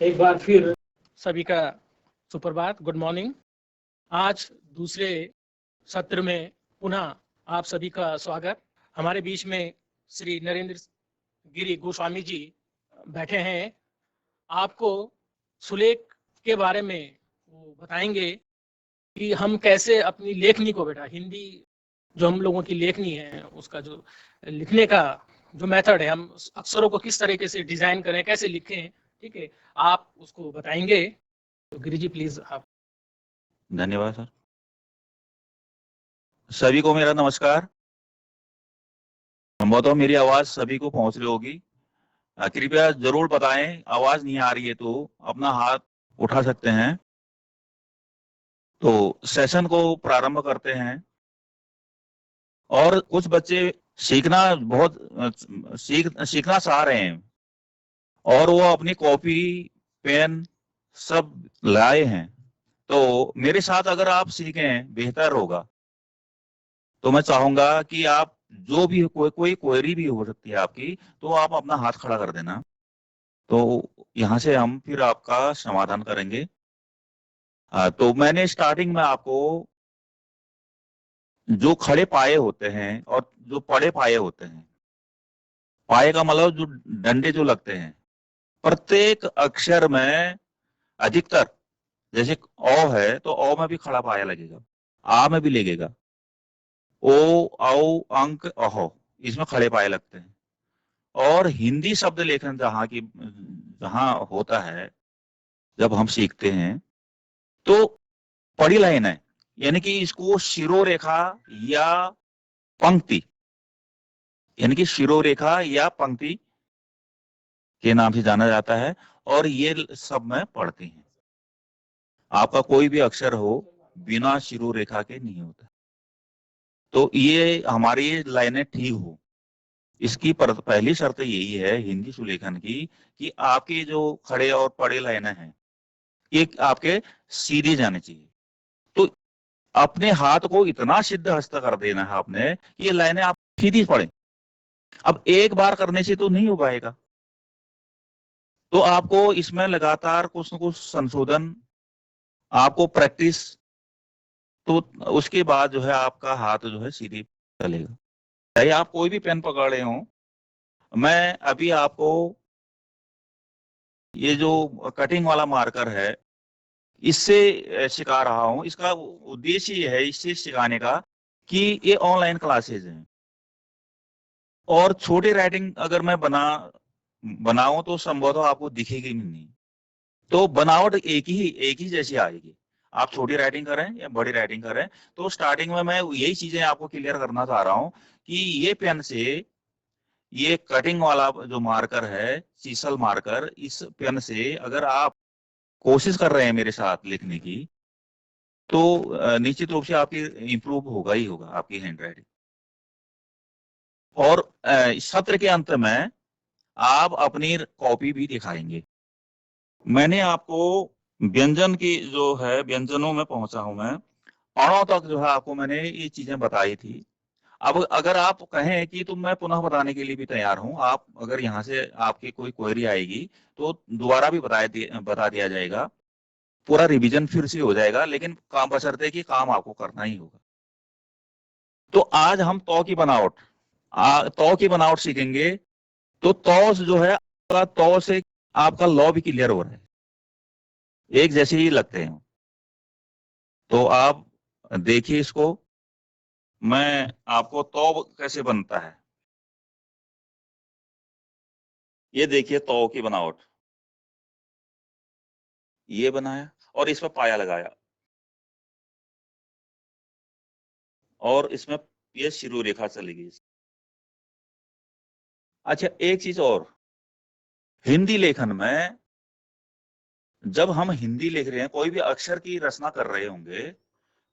एक बार फिर सभी का सुप्रभात, गुड मॉर्निंग। आज दूसरे सत्र में पुनः आप सभी का स्वागत। हमारे बीच में श्री नरेंद्र गिरी गोस्वामी जी बैठे हैं। आपको सुलेख के बारे में वो बताएंगे कि हम कैसे अपनी लेखनी को, बेटा हिंदी जो हम लोगों की लेखनी है उसका जो लिखने का जो मेथड है, हम अक्षरों को किस तरीके से डिजाइन करें, कैसे लिखें, ठीक है, आप उसको बताएंगे। तो गिरी जी प्लीज आप। धन्यवाद सर। सभी को मेरा नमस्कार। संभवतः तो मेरी आवाज सभी को पहुंच रही होगी। कृपया जरूर बताएं, आवाज नहीं आ रही है तो अपना हाथ उठा सकते हैं। तो सेशन को प्रारंभ करते हैं। और कुछ बच्चे सीखना बहुत सीखना चाह रहे हैं और वो अपनी कॉपी पेन सब लाए हैं। तो मेरे साथ अगर आप सीखें बेहतर होगा। तो मैं चाहूंगा कि आप जो भी कोई क्वेरी भी हो सकती है आपकी, तो आप अपना हाथ खड़ा कर देना। तो यहाँ से हम फिर आपका समाधान करेंगे। तो मैंने स्टार्टिंग में आपको जो खड़े पाए होते हैं और जो पड़े पाए होते हैं, पाए का मतलब जो डंडे जो लगते हैं, प्रत्येक अक्षर में अधिकतर, जैसे ओ है तो ओ में भी खड़ा पाया लगेगा, आ में भी लगेगा, ओ औ अंक अहो, इसमें खड़े पाए लगते हैं। और हिंदी शब्द लेखन जहां होता है, जब हम सीखते हैं तो पड़ी लाइन है, यानी कि इसको शिरोरेखा या पंक्ति, यानी कि शिरोरेखा या पंक्ति के नाम से जाना जाता है। और ये सब में पढ़ते हैं। आपका कोई भी अक्षर हो बिना शिरोरेखा के नहीं होता। तो ये हमारी लाइनें ठीक हो, इसकी पहली शर्त यही है हिंदी सुलेखन की, कि आपके जो खड़े और पड़े लाइनें हैं ये आपके सीधे जाने चाहिए। तो अपने हाथ को इतना सिद्ध हस्त कर देना है आपने, ये लाइनें आप सीधी पढ़े। अब एक बार करने से तो नहीं हो पाएगा, तो आपको इसमें लगातार कुछ न कुछ संशोधन, आपको प्रैक्टिस, तो उसके बाद जो है आपका हाथ जो है सीधी चलेगा। चाहे आप कोई भी पेन पकड़े हो। मैं अभी आपको ये जो कटिंग वाला मार्कर है इससे सिखा रहा हूं। इसका उद्देश्य ये है इससे सिखाने का कि ये ऑनलाइन क्लासेज हैं और छोटी राइटिंग अगर मैं बनाऊं तो संभवतः आपको दिखेगी नहीं। तो बनावट एक ही जैसी आएगी, आप छोटी राइटिंग करें या बड़ी राइटिंग करें। तो स्टार्टिंग में मैं यही चीजें आपको क्लियर करना चाह रहा हूं कि ये पेन से, ये कटिंग वाला जो मार्कर है सीसल मार्कर, इस पेन से अगर आप कोशिश कर रहे हैं मेरे साथ लिखने की, तो निश्चित रूप से आपकी इंप्रूव होगा ही होगा आपकी हैंड राइटिंग। और इस सत्र के अंत में आप अपनी कॉपी भी दिखाएंगे। मैंने आपको व्यंजन की जो है, व्यंजनों में पहुंचा हूं मैं, अणों तक जो है आपको मैंने ये चीजें बताई थी। अब अगर आप कहें कि तो मैं पुनः बताने के लिए भी तैयार हूं। आप अगर यहाँ से आपकी कोई क्वेरी आएगी तो दोबारा भी बता दिया जाएगा, पूरा रिवीजन फिर से हो जाएगा, लेकिन काम बशर्ते कि काम आपको करना ही होगा। तो आज हम तौ की बनावट, तौ की बनावट सीखेंगे। तो तौ जो है, तौ से आपका लॉ भी क्लियर हो रहा है, एक जैसे ही लगते हैं। तो आप देखिए इसको, मैं आपको तौ कैसे बनता है ये देखिए। तौ की बनावट ये बनाया और इसमें पाया लगाया और इसमें ये शिरो रेखा चली गई। अच्छा, एक चीज और, हिंदी लेखन में जब हम हिंदी लिख रहे हैं, कोई भी अक्षर की रचना कर रहे होंगे,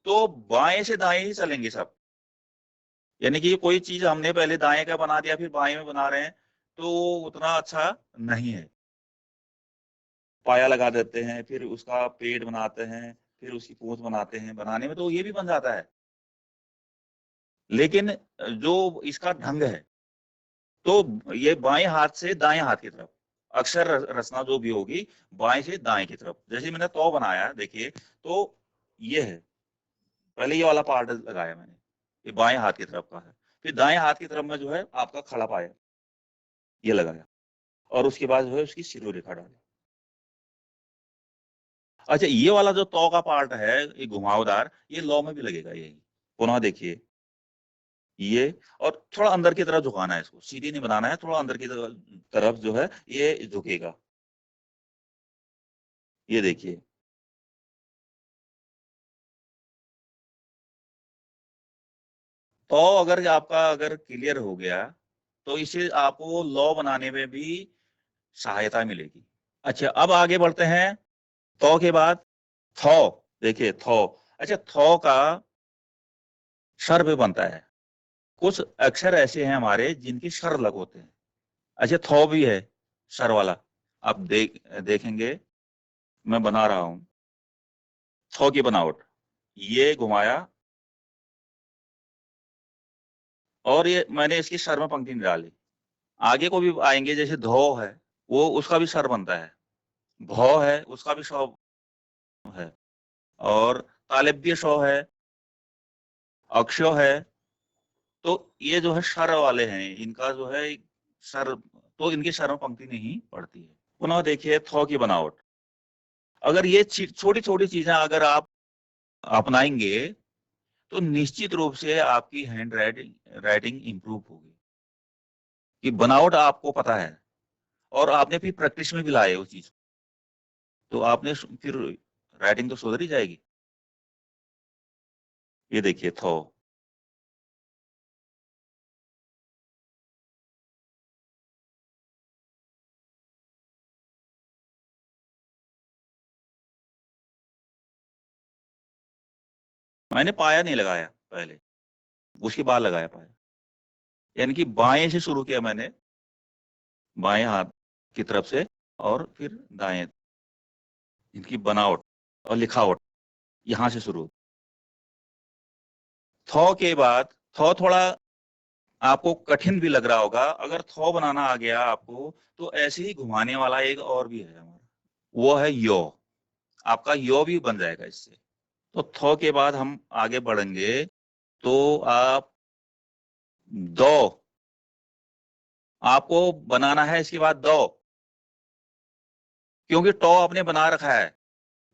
तो बाएं से दाएं ही चलेंगे सब। यानी कि कोई चीज हमने पहले दाएं का बना दिया फिर बाएं में बना रहे हैं, तो उतना अच्छा नहीं है। पाया लगा देते हैं, फिर उसका पेड़ बनाते हैं, फिर उसकी पूंछ बनाते हैं, बनाने में तो ये भी बन जाता है। लेकिन जो इसका ढंग है, तो ये बाएं हाथ से दाएं हाथ की तरफ, अक्षर रचना जो भी होगी बाएं से दाएं की तरफ। जैसे मैंने तो बनाया, देखिए तो ये है, पहले ये वाला पार्ट लगाया मैंने, ये बाएं हाथ की तरफ का है। फिर दाएं हाथ की तरफ में जो है आपका खड़ा पाया ये लगाया, और उसके बाद जो है उसकी सिरों रेखा डाली। अच्छा, ये वाला जो तो का पार्ट है ये घुमावदार, ये लौ में भी लगेगा यही। पुनः देखिए ये, और थोड़ा अंदर की तरफ झुकाना है, इसको सीधी नहीं बनाना है, थोड़ा अंदर की तरफ जो है ये झुकेगा। ये देखिए, तो अगर आपका अगर क्लियर हो गया तो इसे आपको लॉ बनाने में भी सहायता मिलेगी। अच्छा, अब आगे बढ़ते हैं। तो के बाद थौ, देखिए थौ। अच्छा, थौ का स्वर भी बनता है। कुछ अक्षर ऐसे हैं हमारे जिनके स्वर अलग होते हैं। अच्छा, थौ भी है स्वर वाला, आप देखेंगे मैं बना रहा हूं थौ की बनावट। ये घुमाया और ये मैंने इसकी स्वर में पंक्ति नहीं डाली। आगे को भी आएंगे, जैसे धो है वो उसका भी स्वर बनता है, भौ है उसका भी स्वर है, और तालव्य शो है, अक्षो है। तो ये जो है स्वर वाले हैं, इनका जो है स्वर, तो इनकी स्वर में पंक्ति नहीं पड़ती है। पुनः देखिए थौ की बनावट। अगर ये छोटी छोटी चीजें अगर आप अपनाएंगे तो निश्चित रूप से आपकी हैंड राइटिंग इंप्रूव होगी, कि बनावट आपको पता है और आपने फिर प्रैक्टिस में भी लाए उस चीज, तो आपने फिर राइटिंग तो सुधर ही जाएगी। ये देखिए थौ, मैंने पाया नहीं लगाया पहले, उसके बाद लगाया पाया, यानी कि बाएं से शुरू किया मैंने, बाएं हाथ की तरफ से, और फिर दाएं। इनकी बनावट और लिखावट यहां से शुरू। थौ के बाद, थौ थोड़ा आपको कठिन भी लग रहा होगा। अगर थौ बनाना आ गया आपको तो ऐसे ही घुमाने वाला एक और भी है हमारा, वो है यो। आपका यो भी बन जाएगा इससे। तो थौ के बाद हम आगे बढ़ेंगे, तो आप दो आपको बनाना है, इसके बाद दो, क्योंकि टॉ आपने बना रखा है।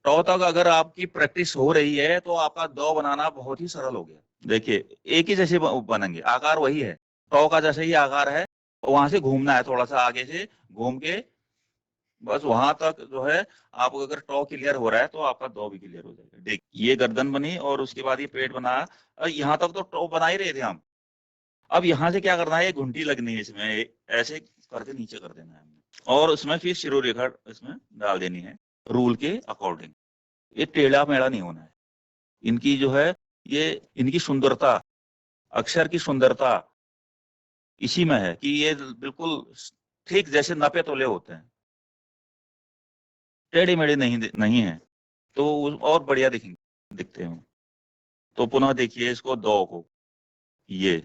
टॉ तक अगर आपकी प्रैक्टिस हो रही है तो आपका दो बनाना बहुत ही सरल हो गया। देखिए एक ही जैसे बनेंगे, आकार वही है, टॉ का जैसे ही आकार है, वहां से घूमना है, थोड़ा सा आगे से घूम के बस वहां तक जो है। आपको अगर टॉ क्लियर हो रहा है तो आपका दो भी क्लियर हो जाएगा। देख, ये गर्दन बनी और उसके बाद ये पेट बना, और यहाँ तक तो टॉ बना ही रहे थे हम। अब यहाँ से क्या करना है, ये घुंटी लगनी है इसमें, ऐसे करके नीचे कर देना है हमने, और उसमें फिर शिरो रेखा इसमें डाल देनी है रूल के अकॉर्डिंग। ये टेढ़ा मेढ़ा नहीं होना है। इनकी जो है ये, इनकी सुंदरता, अक्षर की सुंदरता इसी में है कि ये बिल्कुल ठीक जैसे नपे तोले होते हैं, टेढ़े मेढ़े नहीं है, तो और बढ़िया दिखते हैं। तो पुनः देखिए इसको दो को, ये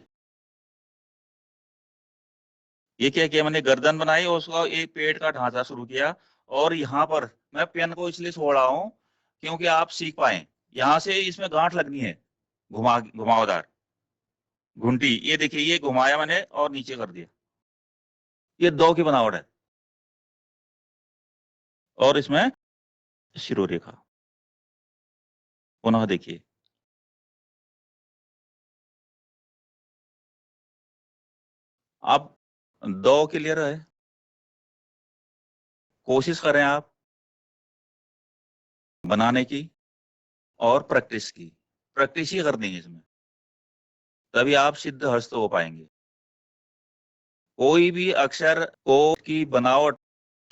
क्या किया मैंने, गर्दन बनाई और उसका एक पेट का ढांचा शुरू किया। और यहाँ पर मैं पेन को इसलिए छोड़ रहा हूँ क्योंकि आप सीख पाए, यहाँ से इसमें गांठ लगनी है, घुमावदार घुंटी। ये देखिए ये घुमाया मैंने और नीचे कर दिया, ये दो की बनावट है। और इसमें शिरोरेखा, पुनः देखिए, अब दो क्लियर है। कोशिश करें आप बनाने की, और प्रैक्टिस ही करनी है इसमें, तभी आप सिद्ध हस्त हो पाएंगे। कोई भी अक्षर को की बनावट,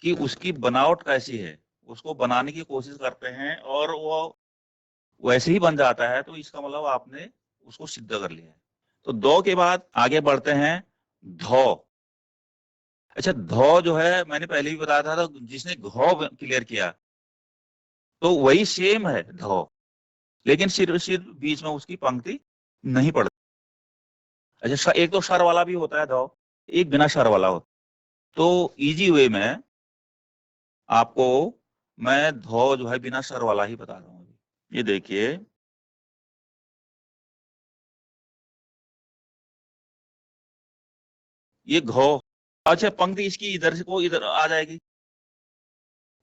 कि उसकी बनावट कैसी है उसको बनाने की कोशिश करते हैं और वो वैसे ही बन जाता है, तो इसका मतलब आपने उसको सिद्ध कर लिया है। तो दो के बाद आगे बढ़ते हैं धौ। अच्छा, धौ जो है मैंने पहले भी बताया था, तो जिसने घौ क्लियर किया तो वही सेम है धौ, लेकिन सिर्फ सिर्फ बीच में उसकी पंक्ति नहीं पड़ती। अच्छा, एक तो शर वाला भी होता है धौ, एक बिना शर वाला होता। तो इजी वे में आपको मैं धौ जो है बिना सर वाला ही बता रहा हूँ। ये देखिए, ये घौ। अच्छा, पंक्ति इसकी इधर से को इधर आ जाएगी,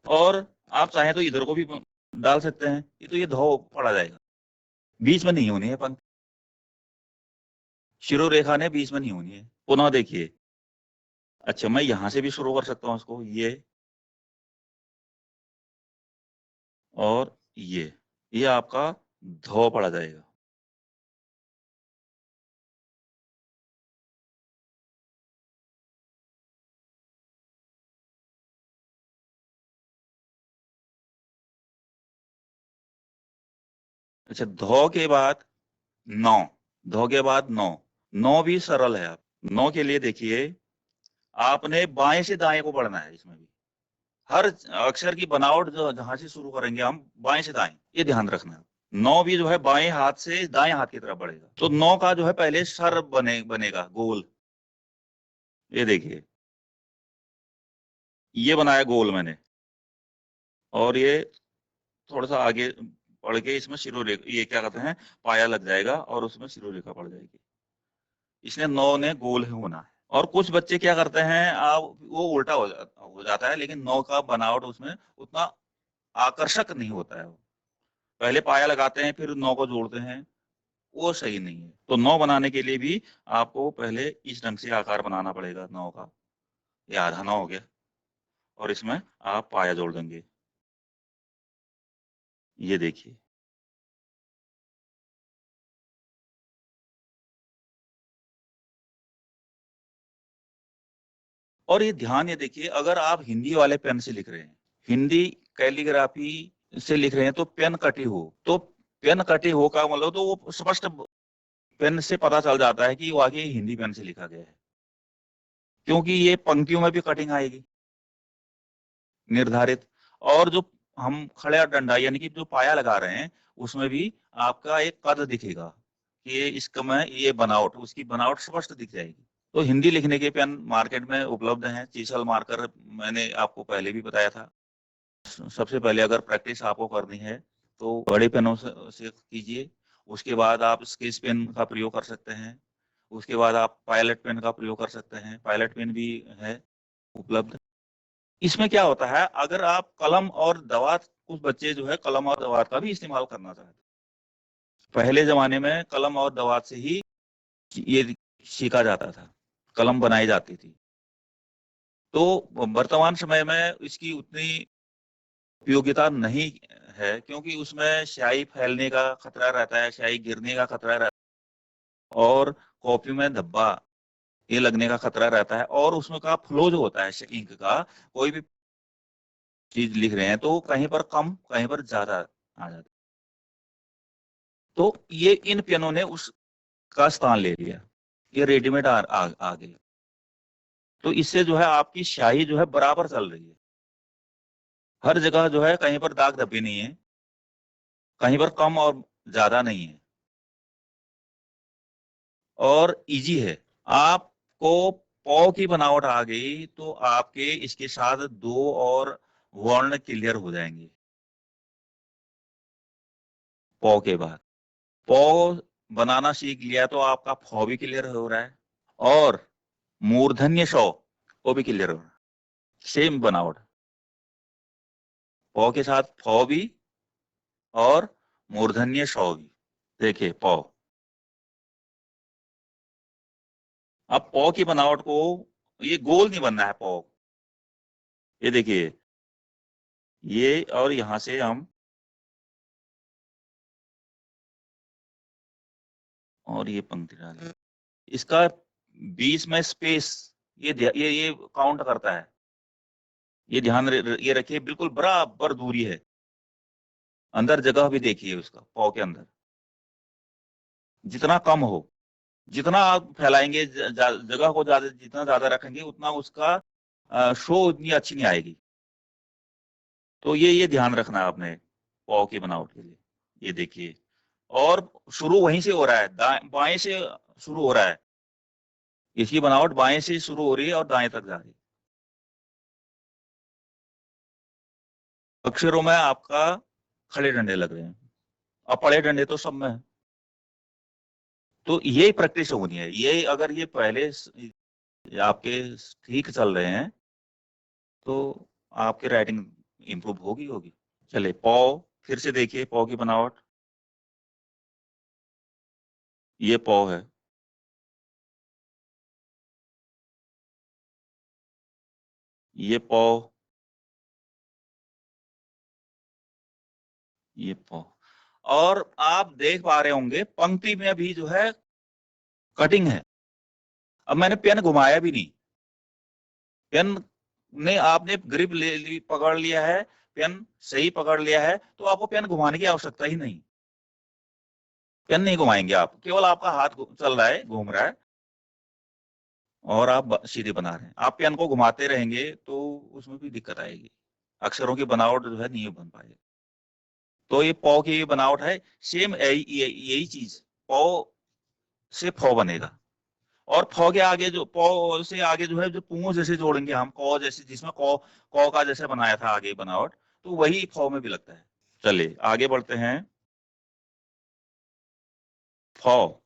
और आप चाहें तो इधर को भी डाल सकते हैं। ये तो ये धौ पड़ा जाएगा, बीच में नहीं होनी है पंक्ति, शिरोरेखा ने बीच में नहीं होनी है। पुनः देखिए, अच्छा मैं यहां से भी शुरू कर सकता हूँ इसको, ये और ये आपका धौ पड़ा जाएगा। अच्छा, धौ के बाद नौ, धौ के बाद नौ, नौ भी सरल है। आप नौ के लिए देखिए, आपने बाएं से दाएं को पढ़ना है। इसमें भी हर अक्षर की बनावट जो जहां से शुरू करेंगे हम, बाएं से दाएं, ये ध्यान रखना है। नौ भी जो है बाएं हाथ से दाएं हाथ की तरफ बढ़ेगा। तो नौ का जो है पहले सर बनेगा गोल। ये देखिए, ये बनाया गोल मैंने, और ये थोड़ा सा आगे बढ़ के इसमें शिरोरेखा, ये क्या कहते हैं, पाया लग जाएगा और उसमें शिरोरेखा पड़ जाएगी। इसने नौ ने गोल होना है। और कुछ बच्चे क्या करते हैं, आप वो उल्टा हो जाता है, लेकिन नौ का बनावट उसमें उतना आकर्षक नहीं होता है। पहले पाया लगाते हैं फिर नौ को जोड़ते हैं, वो सही नहीं है। तो नौ बनाने के लिए भी आपको पहले इस ढंग से आकार बनाना पड़ेगा नौ का। ये आधा नौ हो गया, और इसमें आप पाया जोड़ देंगे। ये देखिए, और ये ध्यान, ये देखिए, अगर आप हिंदी वाले पेन से लिख रहे हैं, हिंदी कैलीग्राफी से लिख रहे हैं, तो पेन कटी हो, तो पेन कटी हो का मतलब तो वो स्पष्ट पेन से पता चल जाता है कि वाकई हिंदी पेन से लिखा गया है, क्योंकि ये पंक्तियों में भी कटिंग आएगी निर्धारित। और जो हम खड़ा डंडा यानी कि जो पाया लगा रहे हैं, उसमें भी आपका एक कद दिखेगा कि ये इसका में ये बनावट, उसकी बनावट स्पष्ट दिख जाएगी। तो हिंदी लिखने के पेन मार्केट में उपलब्ध हैं। चीसल मार्कर मैंने आपको पहले भी बताया था। सबसे पहले अगर प्रैक्टिस आपको करनी है तो बड़े पेनों से कीजिए। उसके बाद आप स्केच पेन का प्रयोग कर सकते हैं। उसके बाद आप पायलट पेन का प्रयोग कर सकते हैं। पायलट पेन भी है उपलब्ध। इसमें क्या होता है, अगर आप कलम और दवात, कुछ बच्चे जो है कलम और दवात का भी इस्तेमाल करना चाहते हैं। पहले जमाने में कलम और दवात से ही ये सीखा जाता था, कलम बनाई जाती थी। तो वर्तमान समय में इसकी उतनी उपयोगिता नहीं है, क्योंकि उसमें स्याही फैलने का खतरा रहता है, स्याही गिरने का खतरा रहता है, और कॉपी में धब्बा ये लगने का खतरा रहता है, और उसमें का फ्लो जो होता है इंक का, कोई भी चीज लिख रहे हैं तो कहीं पर कम कहीं पर ज्यादा आ जाता है। तो ये इन पेनों ने उसका स्थान ले लिया, ये रेडीमेड आ गए। तो इससे जो है आपकी स्याही जो है बराबर चल रही है, हर जगह जो है कहीं पर दाग धब्बे नहीं है, कहीं पर कम और ज्यादा नहीं है, और इजी है। आपको पौ की बनावट आ गई तो आपके इसके साथ दो और वर्ण क्लियर हो जाएंगे। पौ के बाद पौ बनाना सीख लिया तो आपका फौ भी क्लियर हो रहा है, और मूर्धन्य शौ वो भी क्लियर हो रहा है। सेम बनावट, पौ के साथ फौ भी और मूर्धन्य शौ भी। देखिए पौ, अब पौ की बनावट को, ये गोल नहीं बनना है पौ। ये देखिए, ये और यहां से हम, और ये पंक्ति डालें, इसका बीच में स्पेस, ये काउंट करता है। ये ध्यान ये रखिए, बिल्कुल बराबर दूरी है। अंदर जगह भी देखिए उसका, पौ के अंदर जितना कम हो, जितना आप फैलाएंगे जगह को ज्यादा, जितना ज्यादा रखेंगे उतना उसका शो उतनी अच्छी नहीं आएगी। तो ये ध्यान रखना है आपने पौ की बनावट के लिए। ये देखिए, और शुरू वहीं से हो रहा है, बाएं से शुरू हो रहा है। इसकी बनावट बाएं से शुरू हो रही है और दाएं तक जा रही है। अक्षरों में आपका खड़े डंडे लग रहे हैं, अब पड़े डंडे तो सब में है। तो ये प्रैक्टिस होनी है, ये अगर ये पहले आपके ठीक चल रहे हैं तो आपकी राइटिंग इंप्रूव होगी। चलिए पौ, फिर से देखिए पौ की बनावट। ये पौ है, ये पौ, ये पौ। और आप देख पा रहे होंगे पंक्ति में भी जो है कटिंग है। अब मैंने पेन घुमाया भी नहीं, पेन ने आपने ग्रिप ले ली, पकड़ लिया है, पेन सही पकड़ लिया है, तो आपको पेन घुमाने की आवश्यकता ही नहीं। पेन नहीं घुमाएंगे आप, केवल आपका हाथ चल रहा है, घूम रहा है और आप सीधे बना रहे हैं। आप पेन को घुमाते रहेंगे तो उसमें भी दिक्कत आएगी, अक्षरों की बनावट जो है नहीं बन पाएगी। तो ये पौ की बनावट है, सेम यही चीज पौ से फौ बनेगा। और फौ के आगे जो पौ से आगे जो है जो पूंछ जैसे जोड़ेंगे हम, कौ जैसे, जिसमें कौ कौ का जैसे बनाया था आगे बनावट, तो वही फौ में भी लगता है। चलिए आगे बढ़ते हैं। फौ,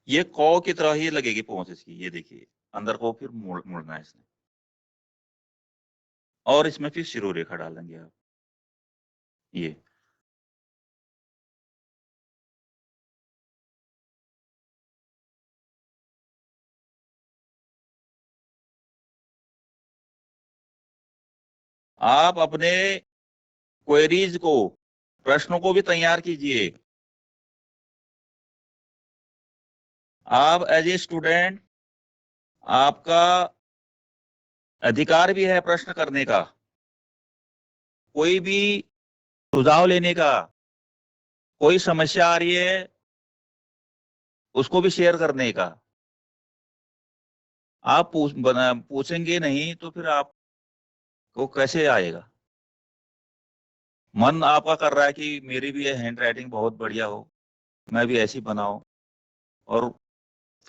ये कौ की तरह ही लगेगी पूंछ इसकी, ये देखिए अंदर को फिर मुड़ना है इसने, और इसमें फिर शिरो रेखा डालेंगे आप। ये आप अपने क्वेरीज को, प्रश्नों को भी तैयार कीजिए। आप एज ए स्टूडेंट, आपका अधिकार भी है प्रश्न करने का, कोई भी सुझाव लेने का, कोई समस्या आ रही है उसको भी शेयर करने का। आप पूछेंगे नहीं तो फिर आपको कैसे आएगा? मन आपका कर रहा है कि मेरी भी हैंड राइटिंग बहुत बढ़िया हो, मैं भी ऐसी बनाऊं, और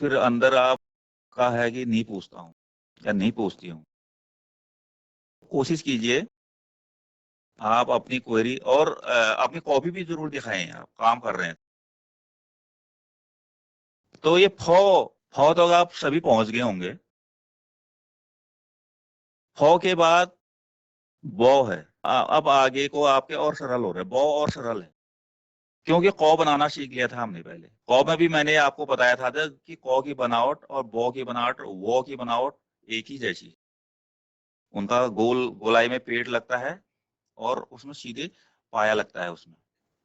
फिर अंदर आपका है कि नहीं पूछता हूँ या नहीं पूछती हूँ। कोशिश कीजिए आप अपनी क्वेरी और अपनी कॉपी भी जरूर दिखाएं, आप काम कर रहे हैं। तो ये फौ, फौ तो आप सभी पहुंच गए होंगे। फौ के बाद बौ है। अब आगे को आपके और सरल हो रहे हैं, बौ और सरल है, क्योंकि कौ बनाना सीख लिया था हमने पहले। कौ में भी मैंने आपको बताया था कि कौ की बनावट और बौ की बनावट, वो की बनावट एक ही जैसी। उनका गोलाई में पेट लगता है और उसमें सीधे पाया लगता है उसमें,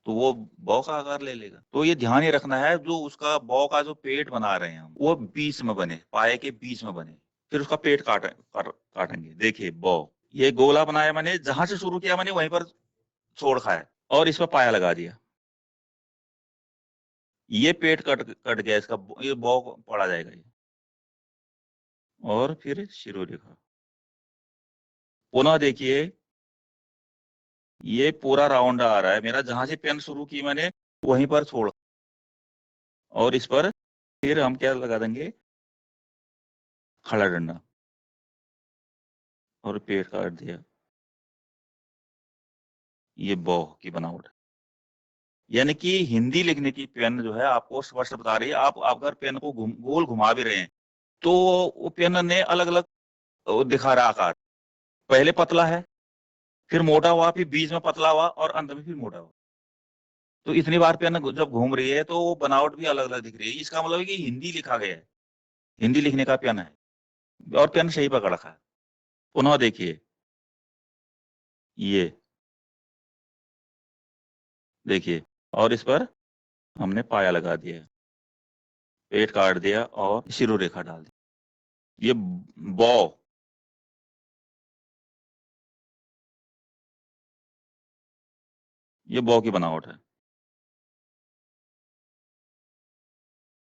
तो वो बौ का आकार ले लेगा। तो ये ध्यान ही रखना है, जो उसका बौ का जो पेट बना रहे हैं हम, वो बीच में बने, पाए के बीच में बने, फिर उसका पेट काटेंगे। देखिए बौ, ये गोला बनाया मैंने, जहां से शुरू किया मैंने वहीं पर छोड़ खाया और इस पर पाया लगा दिया। ये पेट कट कट गया इसका, ये बौ पड़ा जाएगा ये, और फिर शिरोरेखा। पुनः देखिए ये पूरा राउंड आ रहा है मेरा, जहां से पेन शुरू की मैंने वहीं पर छोड़, और इस पर फिर हम क्या लगा देंगे, खड़ा डंडा, और पेट काट दिया। ये बौ की बनावट, यानी कि हिंदी लिखने की पेन जो है आपको स्पष्ट बता रही है। आप अगर पेन को गोल घुमा भी रहे हैं तो वो पेन ने अलग अलग दिखा रहा आकार, पहले पतला है, फिर मोटा हुआ, फिर बीच में पतला हुआ और अंत में फिर मोटा हुआ। तो इतनी बार पेन जब घूम रही है तो वो बनावट भी अलग अलग दिख रही है। इसका मतलब है कि हिंदी लिखा गया है, हिंदी लिखने का पेन है, और पेन सही पकड़ रखा है। पुनः देखिए ये देखिए, और इस पर हमने पाया लगा दिया, पेट काट दिया और शिरो रेखा डाल दी। ये बौ, ये बौ की बनावट है।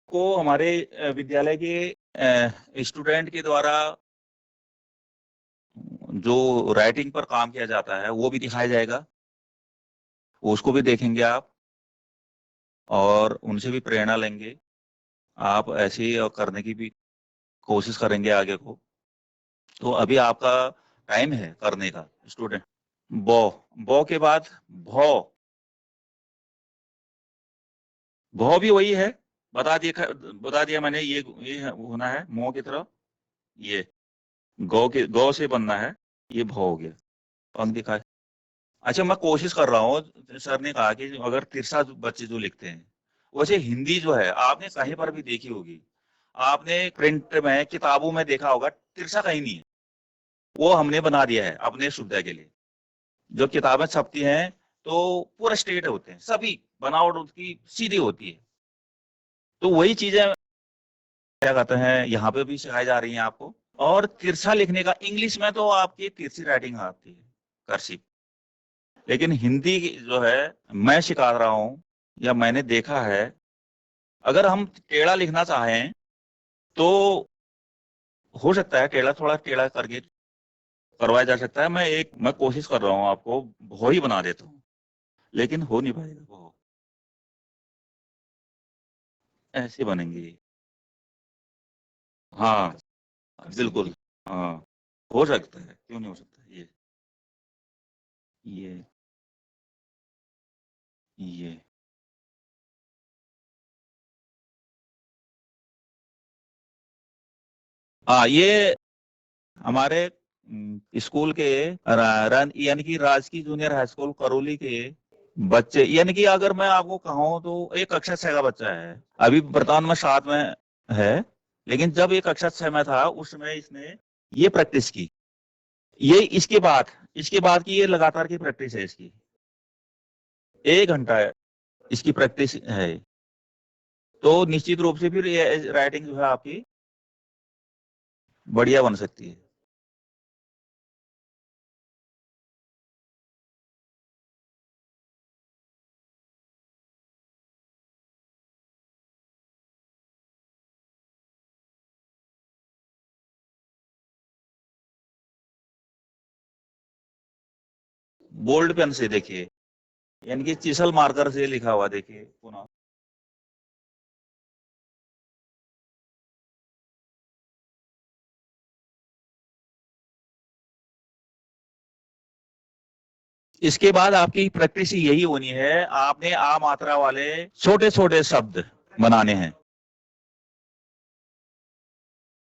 को हमारे विद्यालय के स्टूडेंट के द्वारा जो राइटिंग पर काम किया जाता है वो भी दिखाया जाएगा, उसको भी देखेंगे आप और उनसे भी प्रेरणा लेंगे। आप ऐसे ही करने की भी कोशिश करेंगे आगे को। तो अभी आपका टाइम है करने का स्टूडेंट। बो, बो के बाद भौ, भौ भी वही है, बता दिया मैंने। ये होना है मो की तरह, ये गौ से बनना है, ये भौ हो गया। पंख दिखा। अच्छा, मैं कोशिश कर रहा हूँ, सर ने कहा कि अगर तिरछा बच्चे जो लिखते हैं, वैसे हिंदी जो है आपने कहीं पर भी देखी होगी, आपने प्रिंट में किताबों में देखा होगा, तिरछा कहीं नहीं है। वो हमने बना दिया है अपने सुविधा के लिए। जो किताबें छपती हैं तो पूरा स्ट्रेट होते हैं, सभी बनावट उसकी सीधी होती है। तो वही चीजें क्या कहते हैं यहाँ पे भी सिखाई जा रही हैं आपको। और तिरछा लिखने का इंग्लिश में तो आपकी तिरछी राइटिंग आती है, कर्सिव। लेकिन हिंदी जो है मैं सिखा रहा हूँ या मैंने देखा है, अगर हम टेढ़ा लिखना चाहें तो हो सकता है, टेढ़ा थोड़ा टेढ़ा करके करवाया जा सकता है। मैं कोशिश कर रहा हूँ आपको वो ही बना देता हूँ, लेकिन हो नहीं पाएगा। वो ऐसे बनेंगे। हाँ बिल्कुल। हाँ हो सकता है, क्यों नहीं हो सकता। ये ये हाँ, ये हमारे स्कूल के यानी कि राजकीय जूनियर हाई स्कूल करौली के बच्चे, यानी कि अगर मैं आपको कहूँ तो एक कक्षा 6 का बच्चा है, अभी वर्तमान में 7 में है। लेकिन जब ये कक्षा 6 में था उस समय इसने ये प्रैक्टिस की। ये इसके बाद की ये लगातार की प्रैक्टिस है इसकी। 1 घंटा इसकी प्रैक्टिस है। तो निश्चित रूप से फिर ये राइटिंग जो है आपकी बढ़िया बन सकती है। बोल्ड पेन से देखिए, यानी कि चिसल मार्कर से लिखा हुआ देखिए पुनः। इसके बाद आपकी प्रैक्टिस यही होनी है, आपने आ मात्रा वाले छोटे छोटे शब्द बनाने हैं।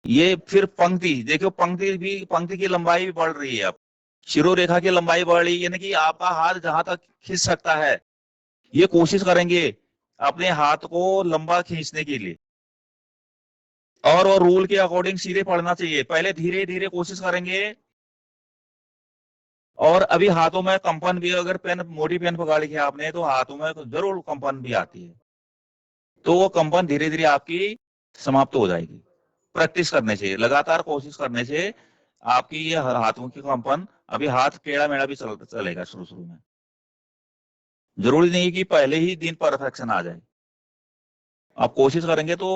ये फिर पंक्ति देखो, पंक्ति की लंबाई भी बढ़ रही है। अब शिरोरेखा की लंबाई बढ़ रही है, यानी कि आपका हाथ जहां तक खींच सकता है, ये कोशिश करेंगे अपने हाथ को लंबा खींचने के लिए। और वो रूल के अकॉर्डिंग सीधे पढ़ना चाहिए। पहले धीरे धीरे कोशिश करेंगे। और अभी हाथों में कंपन भी, अगर पेन मोटी पेन पकड़ ली है आपने तो हाथों में जरूर कंपन भी आती है। तो वो कंपन धीरे धीरे आपकी समाप्त हो जाएगी। प्रैक्टिस करने से, लगातार कोशिश करने से आपकी ये हाथों की कंपन, अभी हाथ टेढ़ा मेढ़ा भी चलेगा शुरू शुरू में। जरूरी नहीं कि पहले ही दिन परफेक्शन आ जाए। आप कोशिश करेंगे तो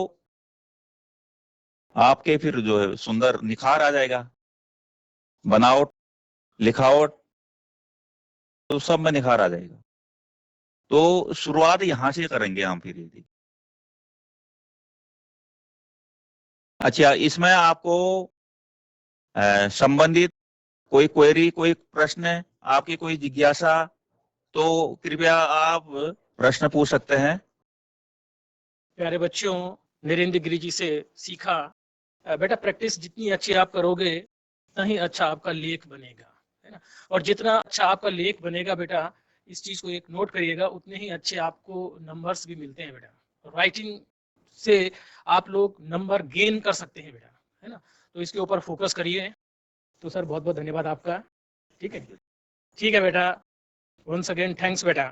आपके फिर जो है सुंदर निखार आ जाएगा। बनावट, लिखावट, तो सब में निखार आ जाएगा। तो शुरुआत यहां से करेंगे हम फिर यदि। अच्छा, इसमें आपको संबंधित कोई क्वेरी, कोई प्रश्न, आपकी कोई जिज्ञासा, तो कृपया आप प्रश्न पूछ सकते हैं। प्यारे बच्चों, नरेंद्र गिरी जी से सीखा। बेटा प्रैक्टिस जितनी अच्छी आप करोगे उतना ही अच्छा आपका लेख बनेगा, है ना। और जितना अच्छा आपका लेख बनेगा बेटा, इस चीज को एक नोट करिएगा, उतने ही अच्छे आपको नंबर्स भी मिलते हैं बेटा। राइटिंग से आप लोग नंबर गेन कर सकते हैं बेटा, है ना। तो इसके ऊपर फोकस करिए। तो सर बहुत बहुत धन्यवाद आपका। ठीक है, ठीक है बेटा। वंस अगेन थैंक्स बेटा।